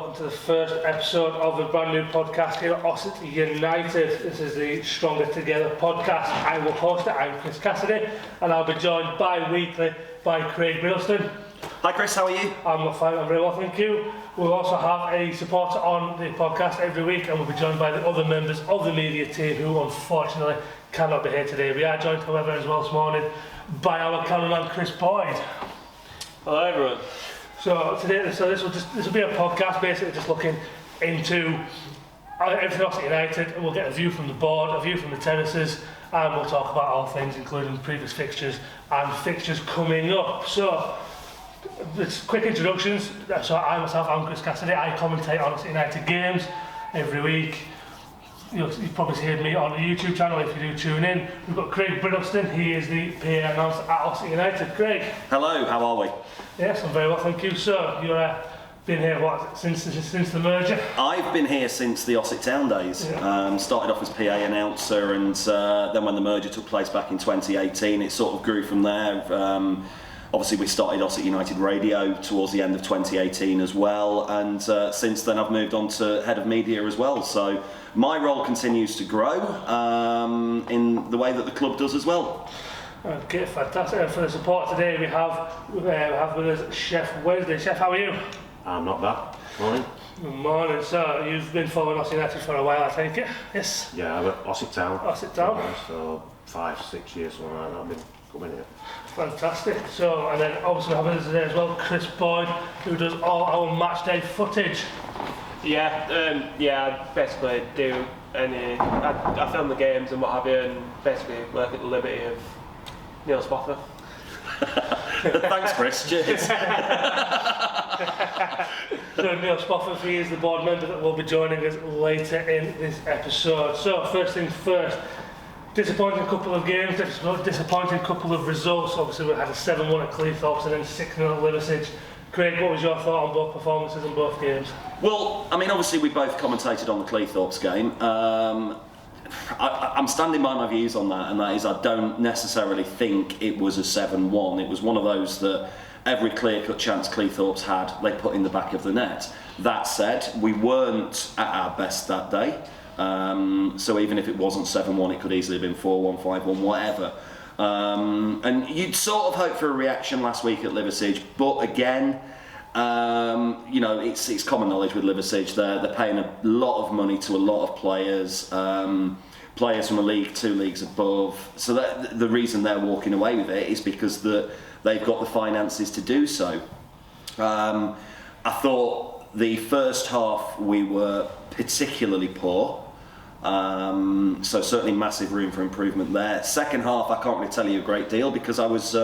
welcome to the first episode of a brand new podcast here at Ossett United. This is the Stronger Together podcast. I will host it. I'm Chris Cassidy, and I'll be joined bi-weekly by Craig Biddlestone. Hi Chris, how are you? I'm fine, I'm very well, thank you. We'll also have a supporter on the podcast every week, and we'll be joined by the other members of the media team who unfortunately cannot be here today. We are joined, however, as well this morning by our cameraman Chris Boyd. Hello everyone. So today, this will be a podcast basically just looking into everything else at United, and we'll get a view from the board, a view from the terraces, and we'll talk about all things including previous fixtures and fixtures coming up. So, it's quick introductions. So I'm Chris Cassidy. I commentate on Ossett United games every week. You've probably heard me on the YouTube channel if you do tune in. We've got Craig Biddlestone. He is the PA announcer at Ossett United. Craig. Hello, how are we? Yes, I'm very well, thank you. So you've been here since the merger? I've been here since the Ossett Town days. Yeah. Started off as PA announcer, and then when the merger took place back in 2018, it sort of grew from there. Obviously we started Ossett United Radio towards the end of 2018 as well, and since then I've moved on to head of media as well, so my role continues to grow in the way that the club does as well. Okay, fantastic. And for the support today we have with us Chef Wednesday. Chef, how are you? I'm not bad. Morning. Good morning. So you've been following Ossett United for a while, I take it? Yes? Yeah, I'm at Ossett Town. Ossett Town. So 5-6 years, something like that, I've been coming here. Fantastic. So, and then obviously we have with us today as well Chris Boyd, who does all our match day footage. I basically do I film the games and what have you, and basically work at the liberty of Neil Spoffer. Thanks Chris, cheers. So Neil Spoffer, he is the board member that will be joining us later in this episode. So first things first, disappointing couple of games, disappointing couple of results. Obviously we had a 7-1 at Cleethorpes and then 6-0 at Liversedge. Craig, what was your thought on both performances in both games? Well, I mean, obviously we both commentated on the Cleethorpes game. I'm standing by my views on that, and that is I don't necessarily think it was a 7-1. It was one of those that every clear-cut chance Cleethorpes had, they put in the back of the net. That said, we weren't at our best that day. So even if it wasn't 7-1, it could easily have been 4-1, 5-1, whatever. And you'd sort of hope for a reaction last week at Liversedge, but again, it's common knowledge with Liversedge. They're paying a lot of money to a lot of players, players from a league, 2 leagues above. So that the reason they're walking away with it is because they've got the finances to do so. I thought the first half we were particularly poor. So certainly massive room for improvement there. Second half, I can't really tell you a great deal because I was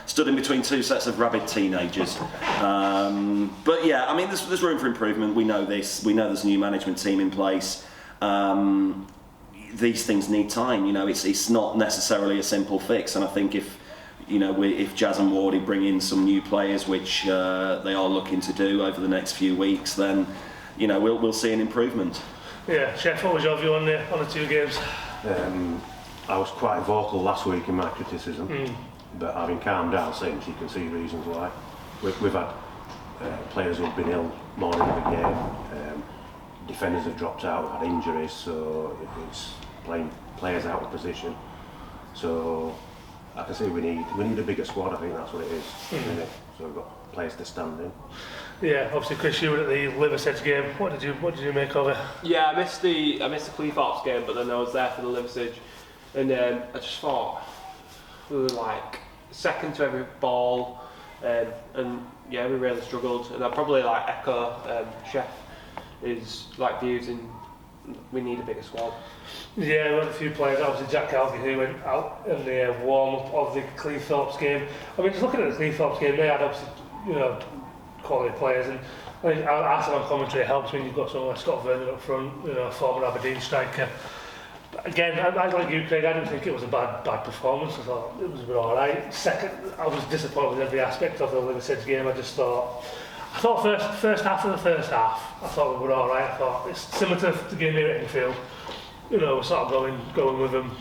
stood in between 2 sets of rabid teenagers. But yeah, I mean, there's room for improvement. We know this. We know there's a new management team in place. These things need time. It's not necessarily a simple fix. And I think if Jazz and Wardy bring in some new players, which they are looking to do over the next few weeks, then we'll see an improvement. Yeah, Chef, what was your view on the 2 games? I was quite vocal last week in my criticism, but having calmed down since, you can see reasons why. We've had players who've been ill morning of the game, defenders have dropped out, had injuries, so it's playing players out of position. So I can see we need a bigger squad. I think that's what it is. So we've got players to stand in. Yeah, obviously Chris, you were at the Liversedge game. What did you make of it? Yeah, I missed the Cleethorpes game, but then I was there for the Liversedge, and I just thought we were like second to every ball, and yeah, we really struggled. And I probably echo Chef is views in we need a bigger squad. Yeah, we had a few players. Obviously Jack Alfie, who went out in the warm-up of the Cleethorpes game. I mean, just looking at the Cleethorpes game, they had obviously quality players, and I think I said on commentary it helps when you've got someone like Scott Vernon up front, former Aberdeen striker. But again, I like you, Craig, I didn't think it was a bad performance. I thought it was a bit alright. Second, I was disappointed with every aspect of the Liversedge game. I thought first half of the first half, I thought we were alright. I thought it's similar to the game here at Enfield. We're sort of going with them.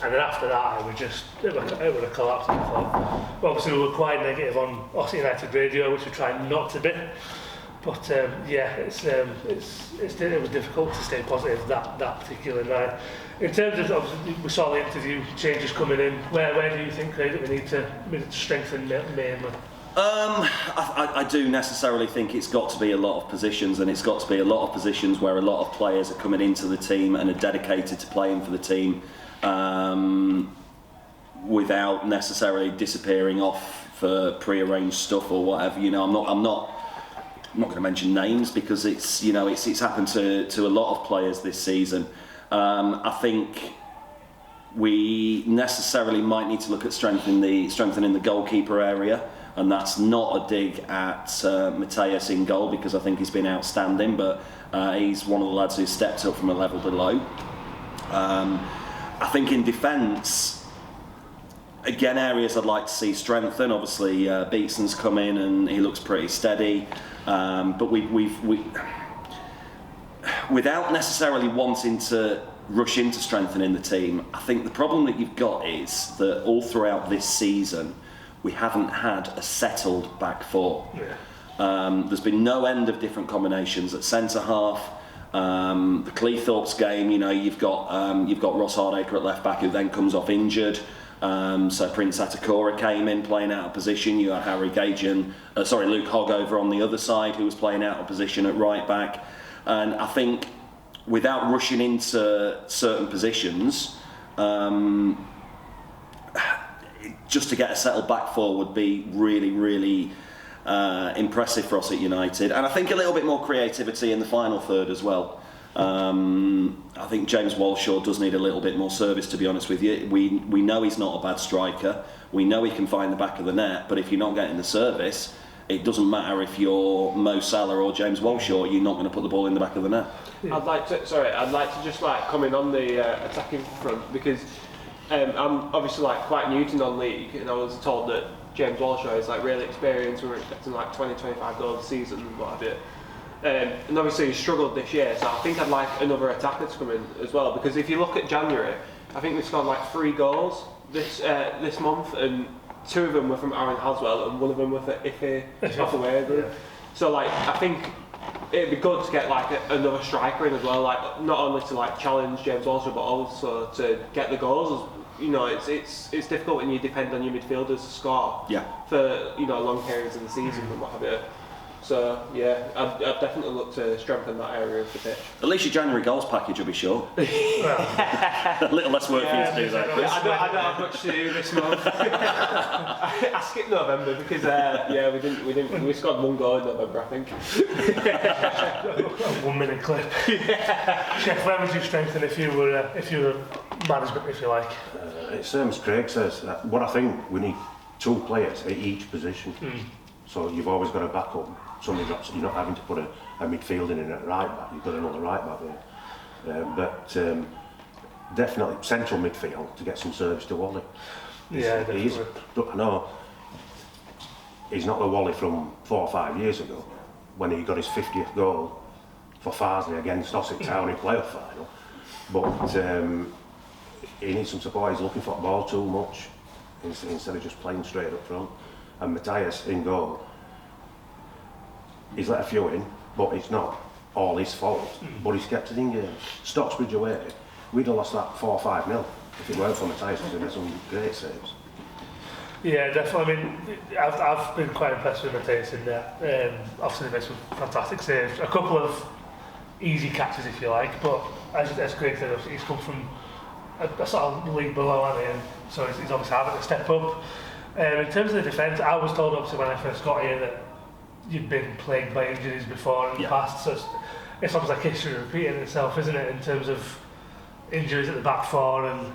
And then after that, it would have collapsed. I thought. But obviously, we were quite negative on Ossett United Radio, which we tried not to be. But yeah, it was difficult to stay positive that particular night. In terms of, obviously, we saw the interview changes coming in. Where do you think, Craig, that we need to strengthen mainly? I do necessarily think it's got to be a lot of positions, and it's got to be a lot of positions where a lot of players are coming into the team and are dedicated to playing for the team, without necessarily disappearing off for pre-arranged stuff or whatever. You know, I'm not going to mention names because it's happened to a lot of players this season. I think we necessarily might need to look at strengthening the goalkeeper area, and that's not a dig at Matthias in goal, because I think he's been outstanding, but he's one of the lads who's stepped up from a level below. I think in defence, again, areas I'd like to see strengthen. Obviously, Beatson's come in and he looks pretty steady, but we without necessarily wanting to rush into strengthening the team, I think the problem that you've got is that all throughout this season we haven't had a settled back four. Yeah. There's been no end of different combinations at centre half. The Cleethorpes game, you've got Ross Hardacre at left back, who then comes off injured. So Prince Atakora came in playing out of position. You had Luke Hogg over on the other side, who was playing out of position at right back. And I think without rushing into certain positions, just to get a settled back four would be really, really impressive for Ossett United. And I think a little bit more creativity in the final third as well. I think James Walshaw does need a little bit more service, to be honest with you. We know he's not a bad striker. We know he can find the back of the net, but if you're not getting the service, it doesn't matter if you're Mo Salah or James Walshaw, you're not going to put the ball in the back of the net. I'd like to just come in on the attacking front, because I'm obviously quite new to non-league, and I was told that James Walshaw is really experienced. We were expecting 20-25 goals a season and what have you. And obviously he struggled this year, so I think I'd like another attacker to come in as well, because if you look at January, I think we scored 3 goals this month, and 2 of them were from Aaron Haswell and 1 of them were for Ife off away. Yeah. So I think it'd be good to get another striker in as well, not only to challenge James Walshaw, but also to get the goals. It's difficult when you depend on your midfielders to score for long periods of the season and what have you. So yeah, I'd definitely look to strengthen that area of the pitch. At least your January goals package will be short. A little less work for you to do that. I don't have much to do this month. I skipped November because we scored 1 goal in November, I think. 1 minute clip. Chef, where would you strengthen if you were management, if you like? It's same as Craig says. What I think, we need 2 players at each position. So you've always got a backup. Somebody you're not having to put a midfielder in at right back. You've got another right back there. But definitely central midfield to get some service to Wally. Yeah, definitely. I know he's not the Wally from 4 or 5 years ago when he got his 50th goal for Farsley against Ossett Town in playoff final. But he needs some support. He's looking for the ball too much instead of just playing straight up front. And Matthias in goal, he's let a few in, but it's not all his fault. But he's kept it in game. Stocksbridge away, we'd have lost that 4 or 5-0 if it weren't for Matthias, because he made some great saves. Yeah, definitely. I mean, I've been quite impressed with Matthias in there. Obviously, he made some fantastic saves. A couple of easy catches, if you like, but as Craig said, he's come from a sort of league below, hasn't he? And so he's obviously having to step up. In terms of the defence, I was told obviously when I first got here that you'd been plagued by injuries before in the past, so it's almost like history repeating itself, isn't it, in terms of injuries at the back four and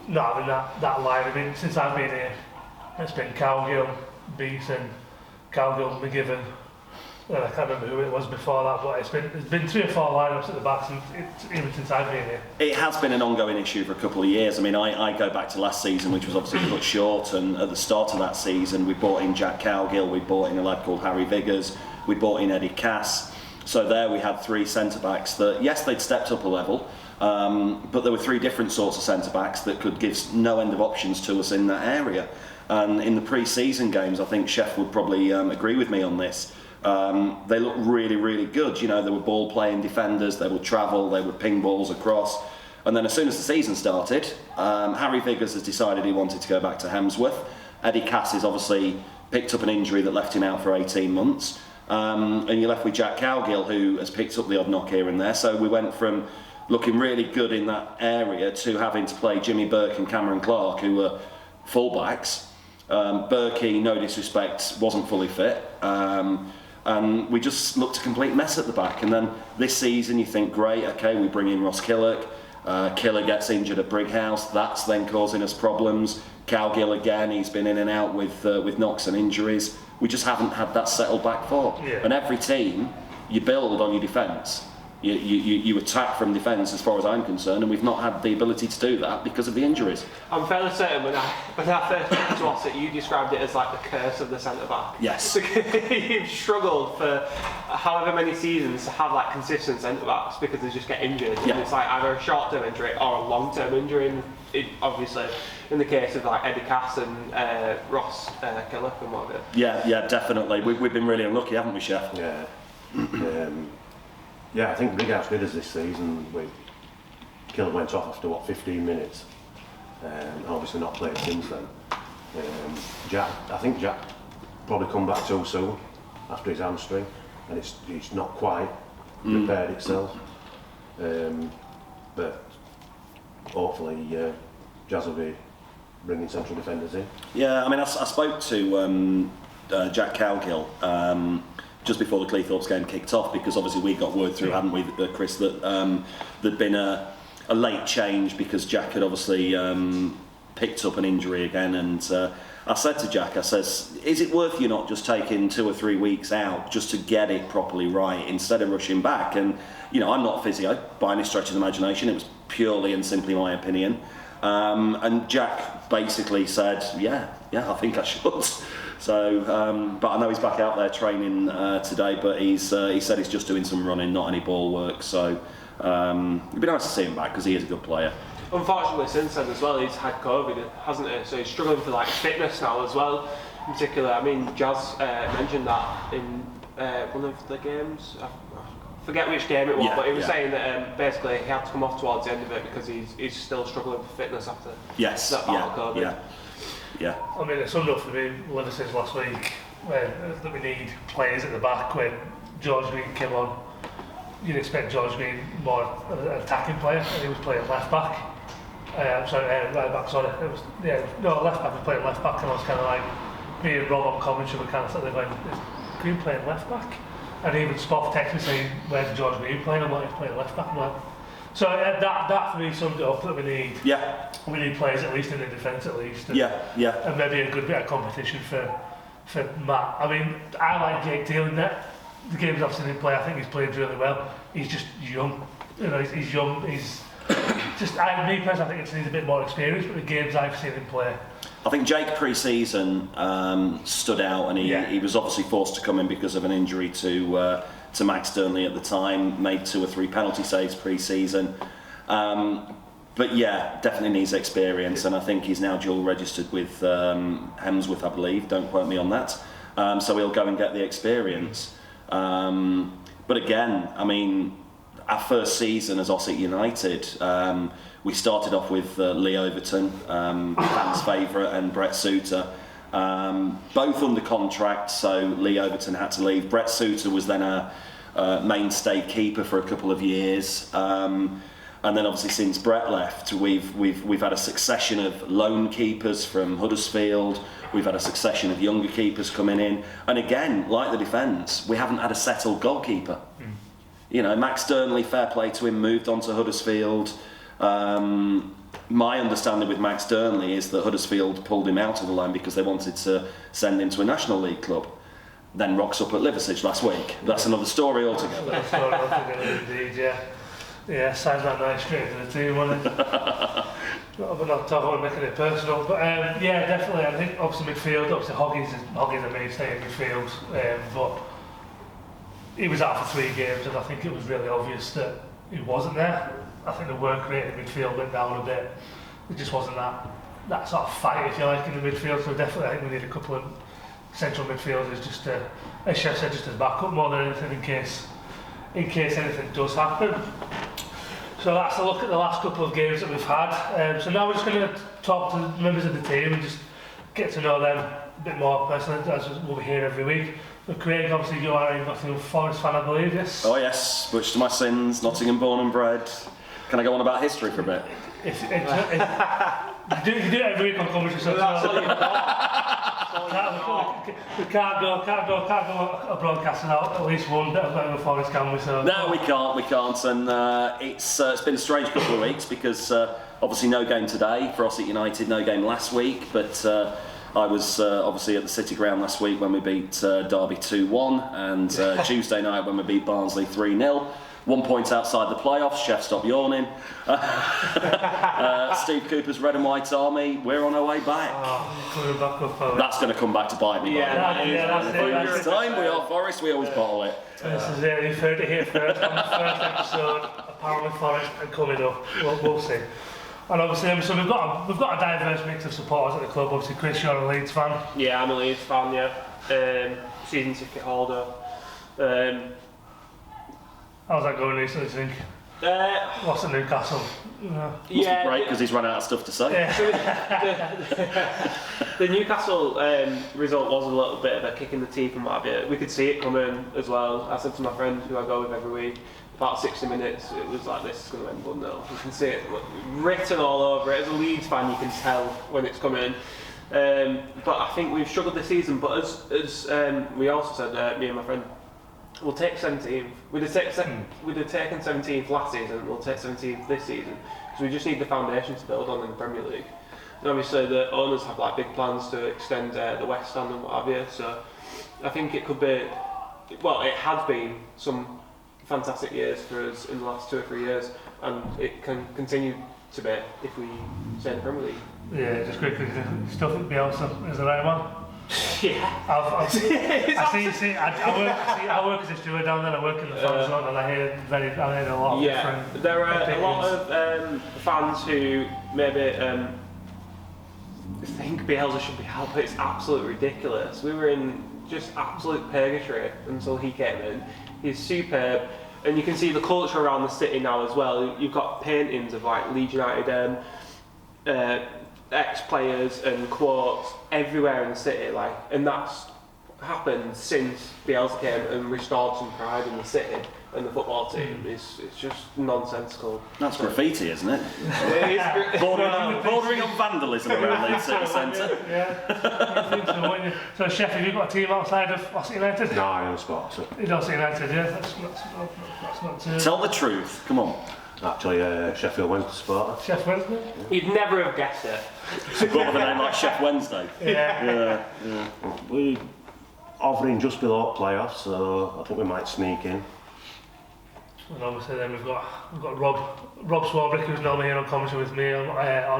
not having that line. I mean, since I've been here, it's been Cowgill, Beeson, Cowgill, McGiven, and I can't remember who it was before that, but there's been 3 or 4 lineups at the back even since I've been here. It has been an ongoing issue for a couple of years. I mean, I go back to last season, which was obviously cut short, and at the start of that season we brought in Jack Cowgill, we brought in a lad called Harry Viggers, we brought in Eddie Cass. So there we had 3 centre-backs that, yes, they'd stepped up a level, but there were 3 different sorts of centre-backs that could give no end of options to us in that area. And in the pre-season games, I think Chef would probably agree with me on this. they looked really, really good. You know, they were ball-playing defenders, they would travel, they would ping balls across. And then as soon as the season started, Harry Viggers has decided he wanted to go back to Hemsworth. Eddie Cass's obviously picked up an injury that left him out for 18 months. And you're left with Jack Cowgill, who has picked up the odd knock here and there. So we went from looking really good in that area to having to play Jimmy Burke and Cameron Clark, who were fullbacks. Berkey, no disrespect, wasn't fully fit. And we just looked a complete mess at the back. And then this season you think, great, okay, we bring in Ross Killock. Killer gets injured at Brighouse, that's then causing us problems. Cowgill again, he's been in and out with knocks and injuries. We just haven't had that settled back four. Yeah. And every team, you build on your defence. You attack from defence as far as I'm concerned, and we've not had the ability to do that because of the injuries. I'm fairly certain when I first came to Ossett, you described it as like the curse of the centre-back. Yes. You've struggled for however many seasons to have like consistent centre-backs because they just get injured. Yeah. And it's like either a short-term injury or a long-term injury. And obviously, in the case of like Eddie Cass and Ross Killock and whatever. Yeah, definitely. We've been really unlucky, haven't we, Chef? Yeah. Yeah, I think Brighouse did us this season. Kill went off after 15 minutes, and obviously not played since then. I think Jack probably come back too soon after his hamstring, and it's not quite repaired itself. But hopefully Jazz will be bringing central defenders in. Yeah, I mean, I spoke to Jack Cowgill just before the Cleethorpes game kicked off, because obviously we got word through, hadn't we, Chris, that there'd been a late change because Jack had obviously picked up an injury again. And I said to Jack, I says, is it worth you not just taking 2 or 3 weeks out just to get it properly right instead of rushing back? And, you know, I'm not a physio by any stretch of the imagination. It was purely and simply my opinion. And Jack basically said, yeah, I think I should. So, but I know he's back out there training today, but he said he's just doing some running, not any ball work. So it'd be nice to see him back because he is a good player. Unfortunately, since then as well, he's had COVID, hasn't he? So he's struggling for like fitness now as well. In particular, I mean, Jazz mentioned that in one of the games. I forget which game it was, but he was saying that basically he had to come off towards the end of it because he's still struggling for fitness after that battle COVID. Yeah. I mean, it's enough for me, Liver says last week, that we need players at the back. When George Green came on, you'd expect George Green more an attacking player, and he was playing left back. Right back, sorry. Left back, was playing left back, and I was kind of like, me and Rob on commentary were kind of sitting there going, is Green playing left back? And even Spoff texted me saying, where's George Green playing? I'm like, he's playing left back. I'm like, so that for me summed it up, that we need players at least in the defence at least. And, and maybe a good bit of competition for Matt. I mean, I like Jake Deal in that. The games I've seen him play, I think he's played really well. He's just young. You know, he's young. He's just, me personally, I think he needs a bit more experience, but the games I've seen him play. I think Jake pre-season stood out, and he was obviously forced to come in because of an injury to Max Durnley at the time, made 2 or 3 penalty saves pre-season. But yeah, definitely needs experience, and I think he's now dual registered with Hemsworth, I believe, don't quote me on that. So he'll go and get the experience. But again, I mean, our first season as Ossett United, we started off with Lee Overton, fans' favourite, and Brett Suter. Both under contract, so Lee Overton had to leave. Brett Suter was then a mainstay keeper for a couple of years, and then obviously since Brett left, we've had a succession of loan keepers from Huddersfield. We've had a succession of younger keepers coming in, and again, like the defence, we haven't had a settled goalkeeper. You know, Max Durnley, fair play to him, moved on to Huddersfield. My understanding with Max Durnley is that Huddersfield pulled him out of the loan because they wanted to send him to a National League club. Then rocks up at Liversidge last week. That's another story altogether. That's story altogether indeed, yeah. Yeah, sounds like nice straight to the team, wasn't it? But not talking about making it personal. But yeah, definitely. I think obviously midfield, obviously Hoggy's a mainstay in midfield. But he was out for 3 games, and I think it was really obvious that he wasn't there. I think the work rate in midfield went down a bit. It just wasn't that sort of fight, if you like, in the midfield. So definitely, I think we need a couple of central midfielders, just as Chef said, just as backup more than anything in case anything does happen. So that's a look at the last couple of games that we've had. So now we're just going to talk to the members of the team and just get to know them a bit more personally, as we'll be here every week. So Craig, obviously you are a Nottingham Forest fan, I believe, yes? Oh yes, much to my sins, Nottingham born and bred. Can I go on about history for a bit? You do it every week on commentary, so we can't go a broadcast without at least one bit of Nottingham Forest, can we? So No, we can't, and it's been a strange couple of weeks because obviously no game today for Ossett United, no game last week, but I was obviously at the City Ground last week when we beat Derby 2-1, and Tuesday night when we beat Barnsley 3-0. 1 point outside the playoffs, Chef, stop yawning. Steve Cooper's Red and White Army, we're on our way back. Coming back up, That's going to come back to bite me. that's it. Time we are Forest, we always bottle it. This is it, you've heard it here first on the first episode, apparently Forest and coming up, we'll see. And obviously, so we've got a diverse mix of supporters at the club. Obviously, Chris, you're a Leeds fan. Yeah, I'm a Leeds fan, yeah. Season ticket holder. How's that going recently, do you think? What's at Newcastle? Must be great because he's run out of stuff to say. The Newcastle result was a little bit of a kick in the teeth and what have you. We could see it coming as well. I said to my friend who I go with every week, about 60 minutes, it was like, this is going to end 1-0. You can see it written all over it. As a Leeds fan, you can tell when it's coming. But I think we've struggled this season. But as we also said, me and my friend, we'll take 17th. We'd have taken 17th last season. We'll take 17th this season because we just need the foundation to build on in the Premier League. And obviously, the owners have like big plans to extend the West Stand and what have you. So I think it could be. Well, it has been some fantastic years for us in the last 2 or 3 years, and it can continue to be if we stay in the Premier League. Yeah, just quickly, still think Bielsa is the right one. Yeah. I work as a steward down there. I work in the fan zone, and I hear a lot of different. There are a lot of fans who maybe think Bielsa should be out, but it's absolutely ridiculous. We were in just absolute purgatory until he came in. He's superb, and you can see the culture around the city now as well. You've got paintings of like Leeds United ex-players and quotes everywhere in the city, like, and that's happened since Bielsa came and restored some pride in the city and the football team. It's just nonsensical. That's graffiti, isn't it? It is Bordering on vandalism around Leeds City Centre. I think so, wouldn't you? So, Chef, have you got a team outside of Ossett United? No, I don't support it. You don't Ossett United, yeah? That's not too... Tell the truth, come on. Actually, Sheffield Wednesday supporter. Chef Wednesday? You'd never have guessed it. Got with a name like Chef Wednesday. Yeah. We're hovering just below playoffs, so I think we might sneak in. And obviously then we've got Rob Swarbrick, who's normally here on commentary with me on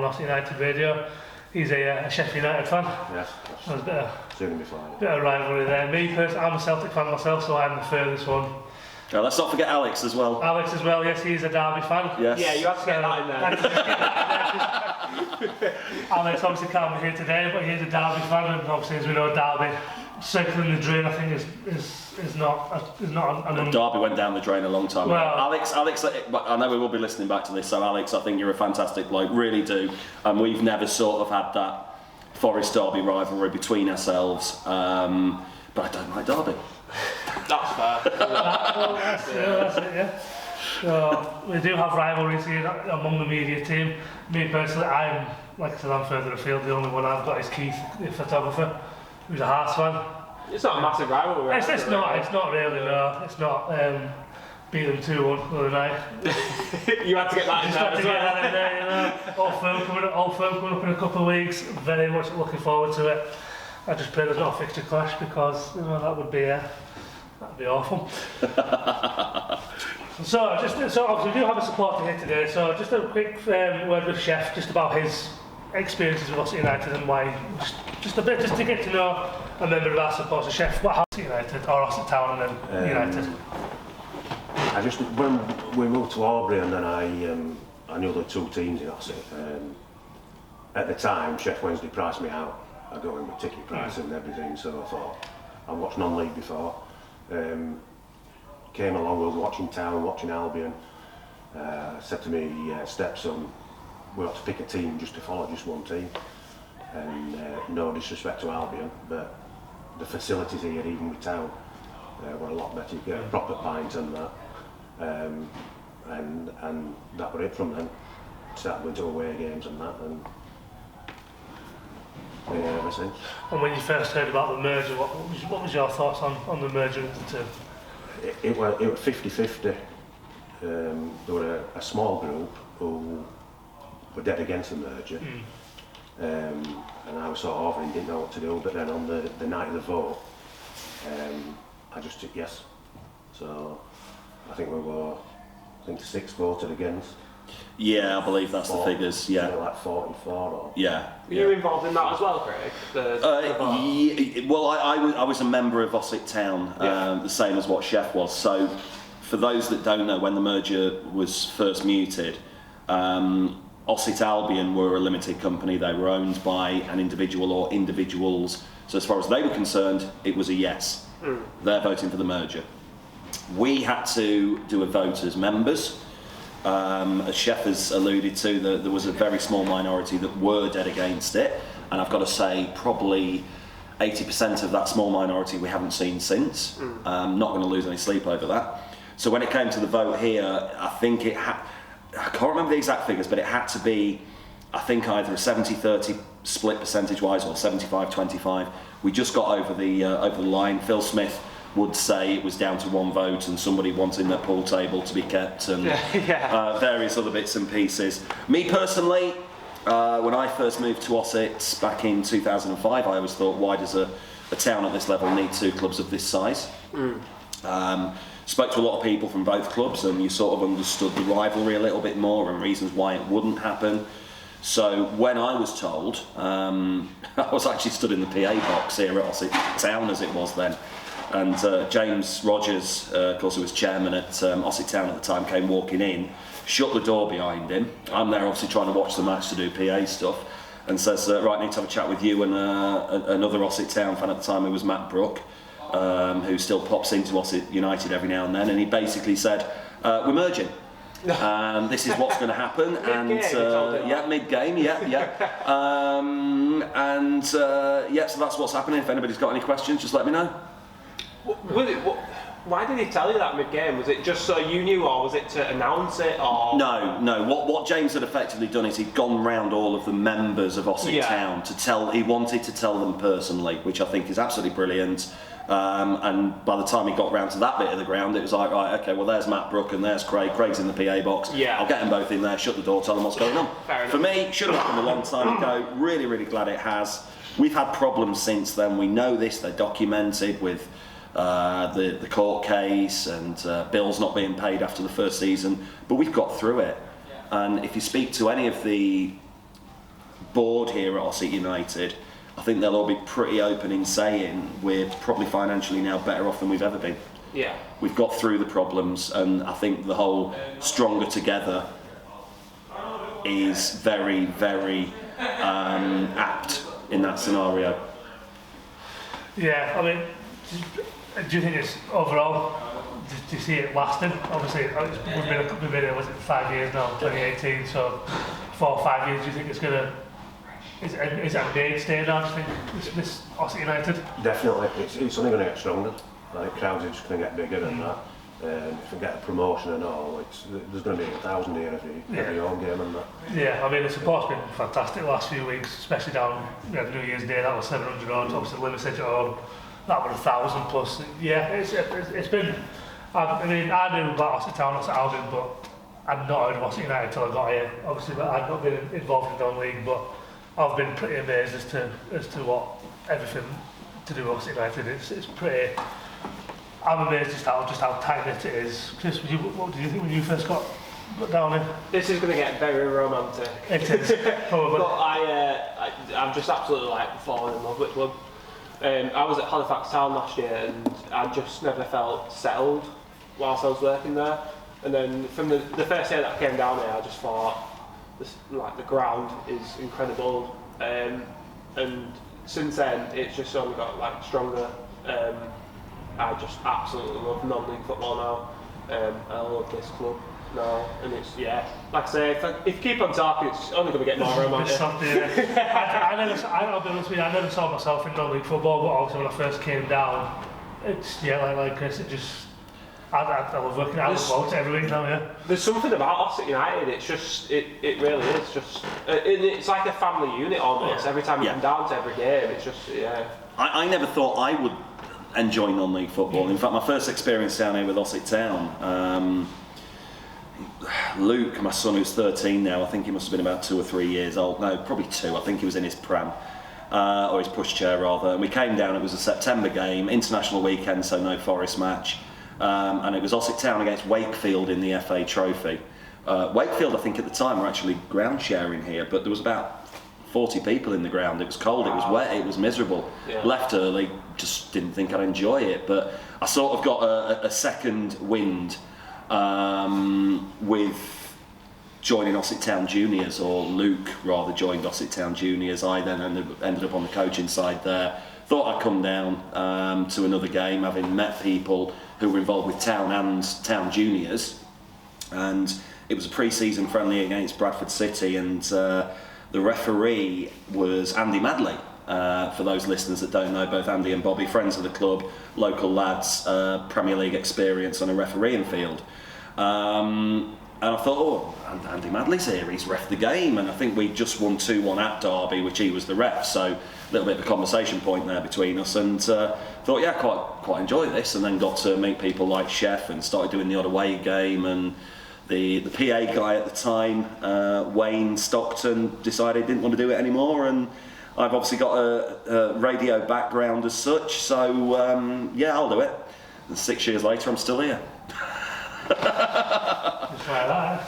Ossett United Radio. He's a Sheffield United fan. Yes. So there's a bit of rivalry there. Me personally, I'm a Celtic fan myself, so I'm the furthest one. Oh, let's not forget Alex as well. Alex as well, yes, he's a Derby fan. Yes. Yeah, you have to get that in there. Alex obviously can't be here today, but he's a Derby fan, and obviously, as we know, Derby circling the drain, I think, is not an Derby went down the drain a long time ago. Well, Alex, I know we will be listening back to this, so Alex, I think you're a fantastic bloke, really do. And we've never sort of had that Forest Derby rivalry between ourselves, but I don't like Derby. That's fair. that's it, yeah. So we do have rivalries here among the media team. Me personally, like I said, I'm further afield. The only one I've got is Keith, the photographer, who's a Hearts fan. It's not a massive rivalry. It's not really, no. It's not. Beat them 2-1 the other night. You had to get that in Just there had to as get well. that in there, you know. Old firm coming up in a couple of weeks. Very much looking forward to it. I just pray there's not a fixture clash because that would be awful. So obviously we do have a supporter here today. So just a quick word with Chef just about his experiences with Ossett United and why. Just a bit, just to get to know a member of our supporters. Chef, what happened to United or Ossett Town and then United? When we moved to Aubrey, and then I knew the two teams in Ossett. At the time, Chef Wednesday priced me out. I go in with ticket price and everything, so I thought, I watched non-league before, came along, we were watching Town, watching Albion, said to me, stepson, we ought to pick a team just to follow, just one team, and no disrespect to Albion, but the facilities here, even with Town, were a lot better. You get a proper pint and that, and that were it from then. Started going to away games and that, and ever since. And when you first heard about the merger, what was your thoughts on the merger of the two? It was 50-50. There were a small group who were dead against the merger, and I was sort of and didn't know what to do. But then on the night of the vote, I just took yes. So I think we were, 6 voted against. Yeah, I believe that's the figures. Yeah, like 44 or. Yeah. Were you involved in that as well, Craig? Well, I was a member of Ossett Town, the same as what Chef was. So, for those that don't know, when the merger was first mooted, Ossett Albion were a limited company. They were owned by an individual or individuals. So, as far as they were concerned, it was a yes. They're voting for the merger. We had to do a vote as members. As Chef has alluded to, there was a very small minority that were dead against it, and I've got to say probably 80% of that small minority we haven't seen since. Not going to lose any sleep over that. So when it came to the vote here, I think I can't remember the exact figures, but it had to be, I think, either a 70-30 split percentage-wise or 75-25. We just got over the line. Phil Smith would say it was down to one vote and somebody wanting their pool table to be kept and various other bits and pieces. Me personally, when I first moved to Ossett back in 2005, I always thought, why does a town at this level need 2 clubs of this size? Spoke to a lot of people from both clubs and you sort of understood the rivalry a little bit more and reasons why it wouldn't happen. So when I was told, I was actually stood in the PA box here at Ossett Town as it was then. And James Rogers, of course, who was chairman at Ossett Town at the time, came walking in, shut the door behind him. I'm there obviously trying to watch the match to do PA stuff, and says, right, I need to have a chat with you and another Ossett Town fan at the time, who was Matt Brook, who still pops into Ossett United every now and then, and he basically said, we're merging. This is what's going to happen, and mid-game, so that's what's happening. If anybody's got any questions, just let me know. Why did he tell you that mid-game? Was it just so you knew, or was it to announce it? Or No. What James had effectively done is he'd gone round all of the members of Ossett Town to tell. He wanted to tell them personally, which I think is absolutely brilliant. And by the time he got round to that bit of the ground, it was like, right, okay, well, there's Matt Brook and there's Craig. Craig's in the PA box. Yeah. I'll get them both in there, shut the door, tell them what's going on. For me, should have happened a long time ago. Really, really glad it has. We've had problems since then. We know this. They're documented with the court case and bills not being paid after the first season, but we've got through it. And if you speak to any of the board here at Ossett United, I think they'll all be pretty open in saying we're probably financially now better off than we've ever been. Yeah. We've got through the problems, and I think the whole stronger together is very, very apt in that scenario. Yeah, I mean, do you think it's overall, do you see it lasting? Obviously, we've been here, was it 5 years now, 2018, so 4 or 5 years, do you think it's going to, is it a mainstay now, do you think, this Ossett United? Definitely, it's only going to get stronger. Like, crowds are just going to get bigger than that. If we get a promotion and all, there's going to be 1,000 here every home game and that. Yeah, I mean, the support's been fantastic the last few weeks, especially down New Year's Day, that was 700 odd, obviously Liverpool at home, that was 1,000 plus. Yeah, it's been, I mean, I knew about Ossett Town, Ossett Albion, but I'd not heard of Ossett United until I got here. Obviously, but I'd not been involved in the non-league, but I've been pretty amazed as to what everything to do with Ossett United. It's pretty. I'm amazed just how tight-knit it is. Chris, what did you think when you first got down here? This is going to get very romantic. It is, probably. But I'm just absolutely like falling in love with the club. I was at Halifax Town last year and I just never felt settled whilst I was working there. And then from the first day that I came down here, I just thought, the ground is incredible. And since then, it's just only got like stronger. I just absolutely love non-league football now. I love this club now, and it's like I say, if you keep on talking, it's only going to get more romantic. I'll be honest with you, I never saw myself in non-league football, but obviously when I first came down, it's like Chris, it just. I love working out with every week now, There's something about Ossett United, it's just, it really is just, it's like a family unit almost. Every time you come down to every game, it's just, I never thought I would enjoy non-league football. In fact, my first experience down here with Ossett Town, Luke, my son who's 13 now, I think he must have been about 2 or 3 years old, no, probably 2, I think he was in his pram. Or his pushchair rather, and we came down, it was a September game, international weekend, so no Forest match. And it was Ossett Town against Wakefield in the FA Trophy. Wakefield, I think at the time, were actually ground sharing here, but there was about 40 people in the ground. It was cold, it was wet, it was miserable. Left early, just didn't think I'd enjoy it, but I sort of got a second wind with joining Ossett Town Juniors, or Luke rather joined Ossett Town Juniors. I then ended up on the coaching side there. Thought I'd come down to another game, having met people who were involved with Town and Town Juniors, and it was a pre-season friendly against Bradford City, and the referee was Andy Madley. For those listeners that don't know, both Andy and Bobby, friends of the club, local lads, Premier League experience on a refereeing field. And I thought, Andy Madley's here, he's ref the game, and I think we just won 2-1 at Derby, which he was the ref, so a little bit of a conversation point there between us, and thought, quite enjoy this, and then got to meet people like Chef, and started doing the odd away game, and the PA guy at the time, Wayne Stockton, decided he didn't want to do it anymore, and I've obviously got a radio background as such, so I'll do it. And 6 years later, I'm still here.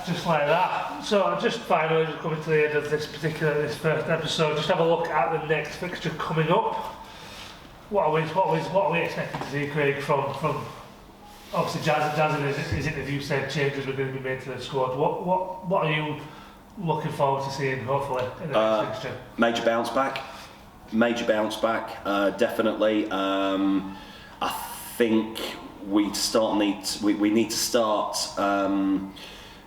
Just like that. So just finally, just coming to the end of this first episode, just have a look at the next fixture coming up. What are we expecting to see, Craig, from obviously Jazz in his interview said changes were going to be made to the squad. What are you looking forward to seeing, hopefully, in the next fixture? Major bounce back, definitely. I think we need to start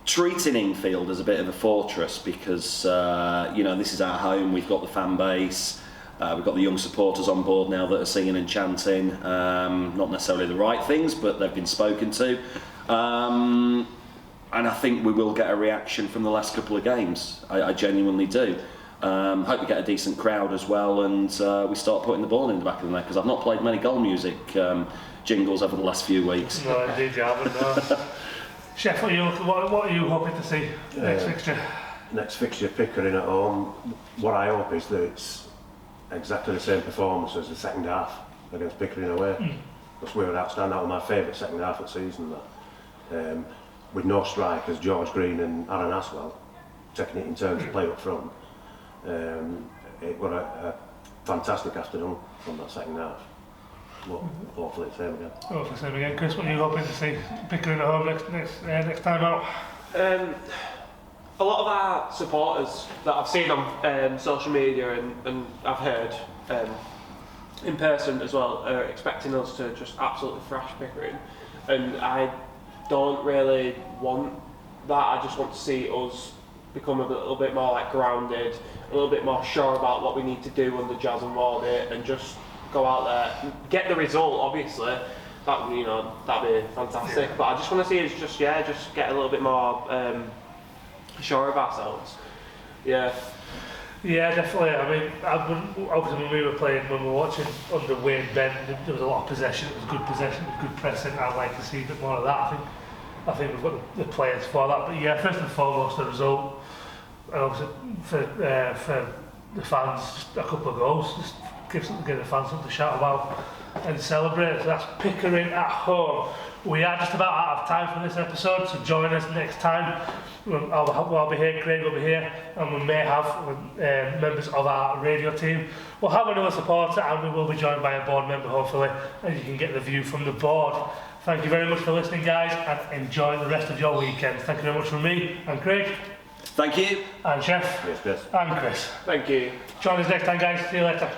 treating Ingfield as a bit of a fortress, because this is our home. We've got the fan base, we've got the young supporters on board now that are singing and chanting, not necessarily the right things, but they've been spoken to, and I think we will get a reaction from the last couple of games. I genuinely do. Hope we get a decent crowd as well, and we start putting the ball in the back of the net, because I've not played many goal music jingles over the last few weeks. No, indeed you haven't, no. Chef, what are you hoping to see next fixture? Next fixture, Pickering at home. What I hope is that it's exactly the same performance as the second half against Pickering away. Because we were outstanding. That was my favourite second half of the season. With no strikers, George Green and Aaron Aswell taking it in turns to play up front. It was a fantastic afternoon from that second half. Well, hopefully it's same again. Hopefully same again. Chris, what are you hoping to see Pickering at home next time out? A lot of our supporters that I've seen on social media and I've heard in person as well are expecting us to just absolutely thrash Pickering, and I don't really want that. I just want to see us become a little bit more like grounded, a little bit more sure about what we need to do under Jazz and Wardy, and just go out there, get the result. Obviously, that'd be fantastic. But I just want to see us just get a little bit more sure of ourselves. Yeah, definitely. I mean, obviously when we were watching under Wayne Ben, there was a lot of possession. It was good possession, it was good pressing. I'd like to see a bit more of that. I think we've got the players for that. But first and foremost, the result. And obviously for the fans, just a couple of goals. Just give the fans something to shout about and celebrate. So that's Pickering at home. We are just about out of time for this episode, so join us next time. I'll be here, Craig will be here, and we may have members of our radio team. We'll have another supporter, and we will be joined by a board member, hopefully, and you can get the view from the board. Thank you very much for listening, guys, and enjoy the rest of your weekend. Thank you very much from me and Craig. Thank you. And Chef. Yes, Chris. And Chris. thank you. Join us next time, guys. See you later.